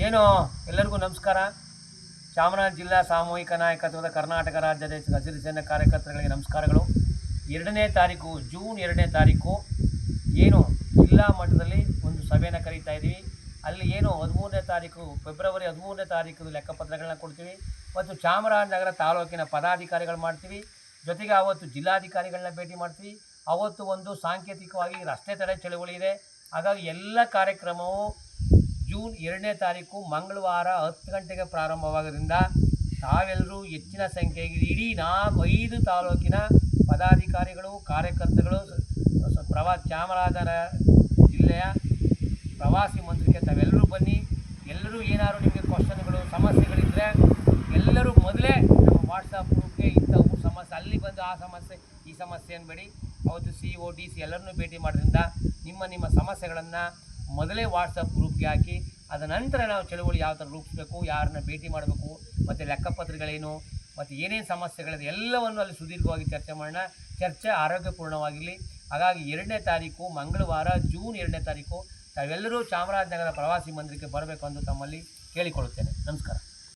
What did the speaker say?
ಏನು ಎಲ್ಲರಿಗೂ ನಮಸ್ಕಾರ. ಚಾಮರಾಜ ಜಿಲ್ಲಾ ಸಾಮೂಹಿಕ ನಾಯಕತ್ವದ ಕರ್ನಾಟಕ ರಾಜ್ಯದ ಹಸಿರು ಸೇನೆ ಕಾರ್ಯಕರ್ತರಿಗೆ ನಮಸ್ಕಾರಗಳು. 2ನೇ ತಾರೀಕು ಜೂನ್ 2ನೇ ತಾರೀಕು ಏನು ಜಿಲ್ಲಾ ಮಟ್ಟದಲ್ಲಿ ಒಂದು ಸಭೆಯನ್ನು ಕರೀತಾ ಇದ್ದೀವಿ. ಅಲ್ಲಿ ಏನು 13ನೇ ತಾರೀಕು ಫೆಬ್ರವರಿ 13ನೇ ತಾರೀಕು ಲೆಕ್ಕಪತ್ರಗಳನ್ನ ಕೊಡ್ತೀವಿ ಮತ್ತು ಚಾಮರಾಜನಗರ ತಾಲೂಕಿನ ಪದಾಧಿಕಾರಿಗಳು ಮಾಡ್ತೀವಿ. ಜೊತೆಗೆ ಅವತ್ತು ಜಿಲ್ಲಾಧಿಕಾರಿಗಳನ್ನ ಭೇಟಿ ಮಾಡ್ತೀವಿ. ಅವತ್ತು ಒಂದು ಸಾಂಕೇತಿಕವಾಗಿ ರಸ್ತೆ ತಡೆ ಚಳುವಳಿ ಇದೆ. ಹಾಗಾಗಿ ಎಲ್ಲ ಕಾರ್ಯಕ್ರಮವು ಜೂನ್ 2ನೇ ತಾರೀಕು ಮಂಗಳವಾರ 10 ಗಂಟೆಗೆ ಪ್ರಾರಂಭವಾಗೋದ್ರಿಂದ ತಾವೆಲ್ಲರೂ ಹೆಚ್ಚಿನ ಸಂಖ್ಯೆಗೆ ಇಡೀ 5 ತಾಲೂಕಿನ ಪದಾಧಿಕಾರಿಗಳು ಕಾರ್ಯಕರ್ತರು ಚಾಮರಾಜನಗರ ಜಿಲ್ಲೆಯ ಪ್ರವಾಸಿ ಮಂದಿರಕ್ಕೆ ತಾವೆಲ್ಲರೂ ಬನ್ನಿ. ಎಲ್ಲರೂ ಏನಾದ್ರು ನಿಮಗೆ ಕ್ವಶನ್ಗಳು ಸಮಸ್ಯೆಗಳಿದ್ದರೆ ಎಲ್ಲರೂ ಮೊದಲೇ ನಮ್ಮ ವಾಟ್ಸಪ್ ಗ್ರೂಪ್ಗೆ ಇಂಥವು ಸಮಸ್ಯೆ ಅಲ್ಲಿ ಬಂದು ಆ ಸಮಸ್ಯೆ ಈ ಸಮಸ್ಯೆ ಅನ್ಬೇಡಿ. ಅವತ್ತು CO DC ಎಲ್ಲರನ್ನೂ ಭೇಟಿ ಮಾಡೋದ್ರಿಂದ ನಿಮ್ಮ ಸಮಸ್ಯೆಗಳನ್ನು ಮೊದಲೇ ವಾಟ್ಸಪ್ ಗ್ರೂಪ್ಗೆ ಹಾಕಿ ಅದ ನಂತರ ನಾವು ಚಳುವಳಿ ಯಾವ ಥರ ರೂಪಿಸಬೇಕು, ಯಾರನ್ನ ಭೇಟಿ ಮಾಡಬೇಕು ಮತ್ತು ಲೆಕ್ಕಪತ್ರಗಳೇನು ಮತ್ತು ಏನೇನು ಸಮಸ್ಯೆಗಳಿದೆ ಎಲ್ಲವನ್ನು ಅಲ್ಲಿ ಸುದೀರ್ಘವಾಗಿ ಚರ್ಚೆ ಮಾಡೋಣ. ಚರ್ಚೆ ಆರೋಗ್ಯಪೂರ್ಣವಾಗಿರಲಿ. ಹಾಗಾಗಿ 2ನೇ ತಾರೀಕು ಮಂಗಳವಾರ ಜೂನ್ 2ನೇ ತಾರೀಕು ತಾವೆಲ್ಲರೂ ಚಾಮರಾಜನಗರ ಪ್ರವಾಸಿ ಮಂದಿರಕ್ಕೆ ಬರಬೇಕು ಎಂದು ತಮ್ಮಲ್ಲಿ ಕೇಳಿಕೊಳ್ಳುತ್ತೇನೆ. ನಮಸ್ಕಾರ.